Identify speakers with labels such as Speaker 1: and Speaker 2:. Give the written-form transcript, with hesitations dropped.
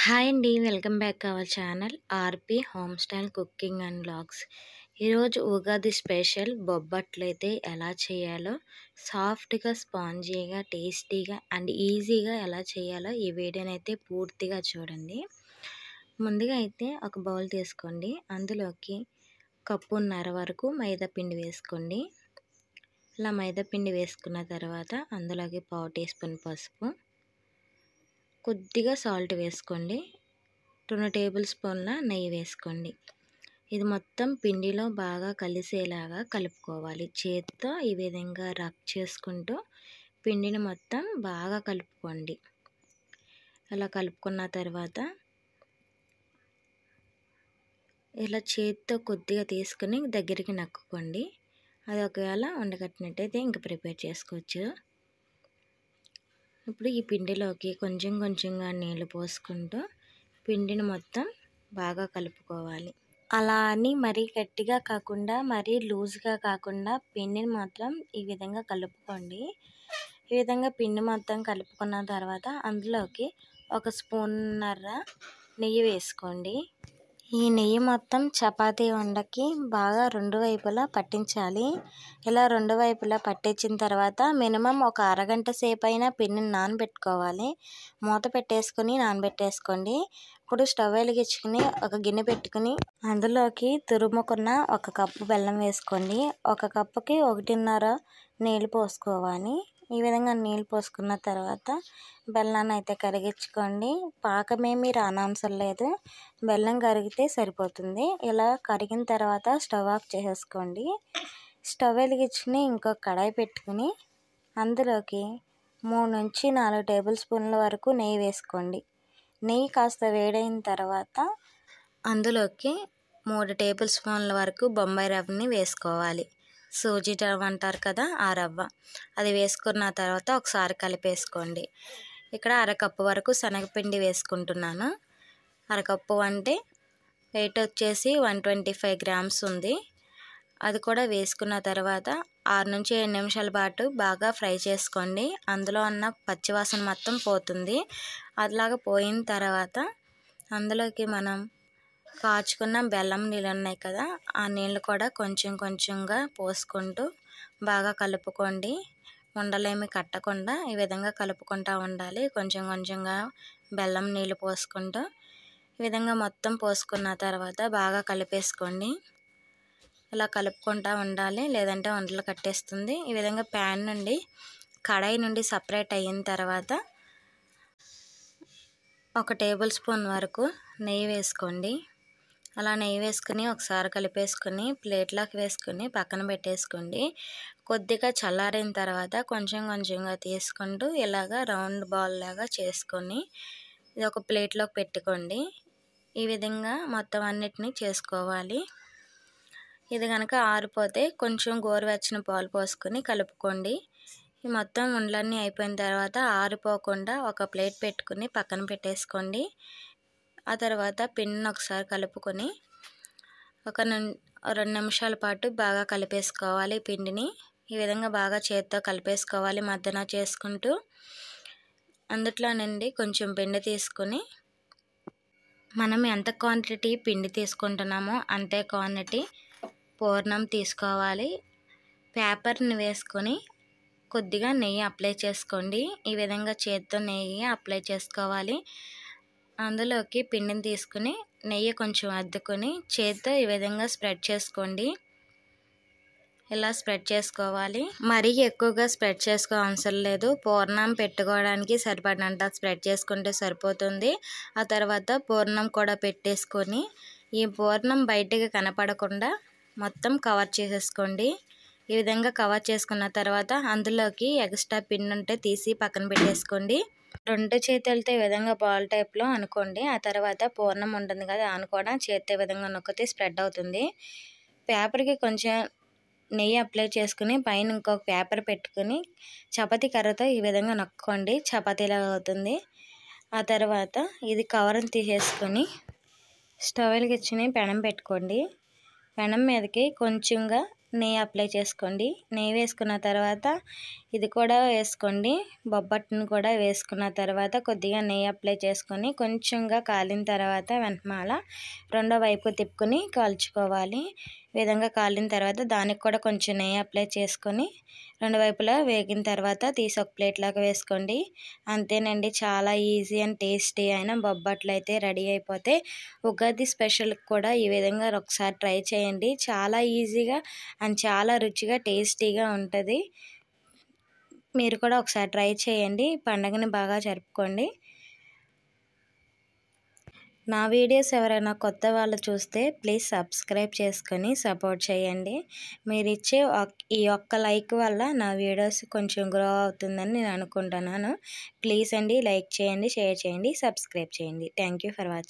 Speaker 1: Hi అండి. Welcome back to our channel RP home style cooking and vlogs. ఈరోజు Ugadi special బొబ్బట్లయితే ఎలా చేయాలో, సాఫ్ట్‌గా, స్పాంజీగా, టేస్టీగా అండ్ ఈజీగా ఎలా చేయాలో ఈ వీడియోనైతే పూర్తిగా చూడండి. ముందుగా అయితే ఒక బౌల్ తీసుకోండి. అందులోకి కప్పున్నర వరకు మైదా పిండి వేసుకోండి. ఇలా మైదా పిండి వేసుకున్న తర్వాత అందులోకి పావు టీ స్పూన్ పసుపు, కొద్దిగా సాల్ట్ వేసుకోండి. 2 టేబుల్ స్పూన్ల నెయ్యి వేసుకోండి. ఇది మొత్తం పిండిలో బాగా కలిసేలాగా కలుపుకోవాలి. చేత్తో ఈ విధంగా రబ్ చేసుకుంటూ పిండిని మొత్తం బాగా కలుపుకోండి. అలా కలుపుకున్న తర్వాత ఇలా చేత్తో కొద్దిగా తీసుకుని దగ్గరికి నక్కుకోండి. అది ఒకవేళ ఉండకట్టినట్టయితే ఇంక ప్రిపేర్ చేసుకోవచ్చు. ఇప్పుడు ఈ పిండిలోకి కొంచెం కొంచెంగా నీళ్లు పోసుకుంటూ పిండిని మొత్తం బాగా కలుపుకోవాలి. అలా అని మరీ గట్టిగా కాకుండా మరీ లూజ్గా కాకుండా పిండిని మాత్రం ఈ విధంగా కలుపుకోండి. ఈ విధంగా పిండి మొత్తం కలుపుకున్న తర్వాత అందులోకి 1 స్పూన్నర నెయ్యి వేసుకోండి. ఈ నెయ్యి మొత్తం చపాతీ ఉండకి బాగా 2 వైపులా పట్టించాలి. ఇలా 2 వైపులా పట్టించిన తర్వాత మినిమం ఒక అరగంట సేపు అయినా పిండిని నానబెట్టుకోవాలి. మూత పెట్టేసుకుని నానబెట్టేసుకోండి. ఇప్పుడు స్టవ్ వెలిగించుకుని ఒక గిన్నె పెట్టుకుని అందులోకి తురుముకున్న 1 కప్పు బెల్లం వేసుకోండి. 1 కప్పుకి 1.5 నీళ్ళు పోసుకోవాలి. ఈ విధంగా నీళ్ళు పోసుకున్న తర్వాత బెల్లాన్ని అయితే కరిగించుకోండి. పాకమేమీ రానవసరం లేదు, బెల్లం కరిగితే సరిపోతుంది. ఇలా కరిగిన తర్వాత స్టవ్ ఆఫ్ చేసేసుకోండి. స్టవ్ వెలిగించుకుని ఇంకో కడాయి పెట్టుకుని అందులోకి 3 నుంచి 4 టేబుల్ స్పూన్ల వరకు నెయ్యి వేసుకోండి. నెయ్యి కాస్త వేడైన తర్వాత అందులోకి 3 టేబుల్ స్పూన్ల వరకు బొంబాయి రవ్వని వేసుకోవాలి. సూజీ రవ్వ అంటారు కదా, ఆ రవ్వ. అది వేసుకున్న తర్వాత ఒకసారి కలిపేసుకోండి. ఇక్కడ అరకప్పు వరకు శనగపిండి వేసుకుంటున్నాను. అరకప్పు అంటే వెయిట్ వచ్చేసి 125 గ్రామ్స్ ఉంది. అది కూడా వేసుకున్న తర్వాత 6 నుంచి 7 నిమిషాల పాటు బాగా ఫ్రై చేసుకోండి. అందులో ఉన్న పచ్చివాసన మొత్తం పోతుంది. అట్లాగా పోయిన తర్వాత అందులోకి మనం కాచుకున్న బెల్లం నీళ్ళు ఉన్నాయి కదా, ఆ నీళ్ళు కూడా కొంచెం కొంచెంగా పోసుకుంటూ బాగా కలుపుకోండి. ఉండలేమి కట్టకుండా ఈ విధంగా కలుపుకుంటూ ఉండాలి. కొంచెం కొంచెంగా బెల్లం నీళ్ళు పోసుకుంటూ ఈ విధంగా మొత్తం పోసుకున్న తర్వాత బాగా కలిపేసుకోండి. ఇలా కలుపుకుంటూ ఉండాలి, లేదంటే వంటలు కట్టేస్తుంది. ఈ విధంగా ప్యాన్ నుండి కడాయి నుండి సపరేట్ అయిన తర్వాత 1 టేబుల్ స్పూన్ వరకు నెయ్యి వేసుకోండి. అలా నెయ్యి వేసుకుని ఒకసారి కలిపేసుకుని ప్లేట్లోకి వేసుకుని పక్కన పెట్టేసుకోండి. కొద్దిగా చల్లారిన తర్వాత కొంచెం కొంచెంగా తీసుకుంటూ ఇలాగా రౌండ్ బాల్ లాగా చేసుకొని ఇది ఒక ప్లేట్లోకి పెట్టుకోండి. ఈ విధంగా మొత్తం అన్నిటినీ చేసుకోవాలి. ఇది కనుక ఆరిపోతే కొంచెం గోరువెచ్చని పాలు పోసుకొని కలుపుకోండి. ఈ మొత్తం ఉండలన్నీ అయిపోయిన తర్వాత ఆరిపోకుండా ఒక ప్లేట్ పెట్టుకుని పక్కన పెట్టేసుకోండి. ఆ తర్వాత పిండిని ఒకసారి కలుపుకొని 2 నిమిషాల పాటు బాగా కలిపేసుకోవాలి పిండిని. ఈ విధంగా బాగా చేత్తో కలిపేసుకోవాలి మధ్యన చేసుకుంటూ. అందుట్లో నుండి కొంచెం పిండి తీసుకుని మనం ఎంత క్వాంటిటీ పిండి తీసుకుంటున్నామో అంతే క్వాంటిటీ పూర్ణం తీసుకోవాలి. పేపర్ని వేసుకొని కొద్దిగా నెయ్యి అప్లై చేసుకోండి. ఈ విధంగా చేత్తో నెయ్యి అప్లై చేసుకోవాలి. అందులోకి పిండిని తీసుకుని నెయ్యి కొంచెం అద్దుకొని చేత్తో ఈ విధంగా స్ప్రెడ్ చేసుకోండి. ఇలా స్ప్రెడ్ చేసుకోవాలి. మరీ ఎక్కువగా స్ప్రెడ్ చేసుకో అవసరం లేదు. పూర్ణం పెట్టుకోవడానికి సరిపడినంత స్ప్రెడ్ చేసుకుంటే సరిపోతుంది. ఆ తర్వాత పూర్ణం కూడా పెట్టేసుకొని ఈ పూర్ణం బయటకు కనపడకుండా మొత్తం కవర్ చేసేసుకోండి. ఈ విధంగా కవర్ చేసుకున్న తర్వాత అందులోకి ఎక్స్ట్రా పిండి ఉంటే తీసి పక్కన పెట్టేసుకోండి. 2 చేతులతో ఈ విధంగా బాల్ టైప్లో అనుకోండి. ఆ తర్వాత పూర్ణం ఉంటుంది కదా, దాన్ని కూడా చేత్తో ఈ విధంగా నొక్కితే స్ప్రెడ్ అవుతుంది. పేపర్కి కొంచెం నెయ్యి అప్లై చేసుకుని పైన ఇంకొక పేపర్ పెట్టుకుని చపాతీ కర్రతో ఈ విధంగా నొక్కండి. చపాతీలాగా అవుతుంది. ఆ తర్వాత ఇది కవర్ని తీసేసుకొని స్టవ్ వెలిగించుకుని పెనం పెట్టుకోండి. పెనం మీదకి కొంచెంగా నెయ్యి అప్లై చేసుకోండి. నెయ్యి వేసుకున్న తర్వాత ఇది కూడా వేసుకోండి. బొబ్బట్టును కూడా వేసుకున్న తర్వాత కొద్దిగా నెయ్యి అప్లై చేసుకొని కొంచెంగా కాలిన తర్వాత వెనకమాల రెండో వైపు తిప్పుకొని కాల్చుకోవాలి. ఈ విధంగా కాలిన తర్వాత దానికి కూడా కొంచెం నెయ్యి అప్లై చేసుకొని రెండు వైపులా వేగిన తర్వాత తీసి ఒక ప్లేట్లోకి వేసుకోండి. అంతేనండి, చాలా ఈజీ అండ్ టేస్టీ అయిన బొబ్బట్లు అయితే రెడీ అయిపోతే ఉగాది స్పెషల్కి కూడా ఈ విధంగా ఒకసారి ట్రై చేయండి. చాలా ఈజీగా అండ్ చాలా రుచిగా టేస్టీగా ఉంటుంది. మీరు కూడా ఒకసారి ట్రై చేయండి. పండగని బాగా జరుపుకోండి. నా వీడియోస్ ఎవరైనా కొత్త వాళ్ళు చూస్తే ప్లీజ్ సబ్స్క్రైబ్ చేసుకొని సపోర్ట్ చేయండి. మీరు ఇచ్చే ఈ ఒక్క లైక్ వల్ల నా వీడియోస్ కొంచెం గ్రో అవుతుందని నేను అనుకుంటున్నాను. ప్లీజ్ అండి, లైక్ చేయండి, షేర్ చేయండి, సబ్స్క్రైబ్ చేయండి. Thank you for watching.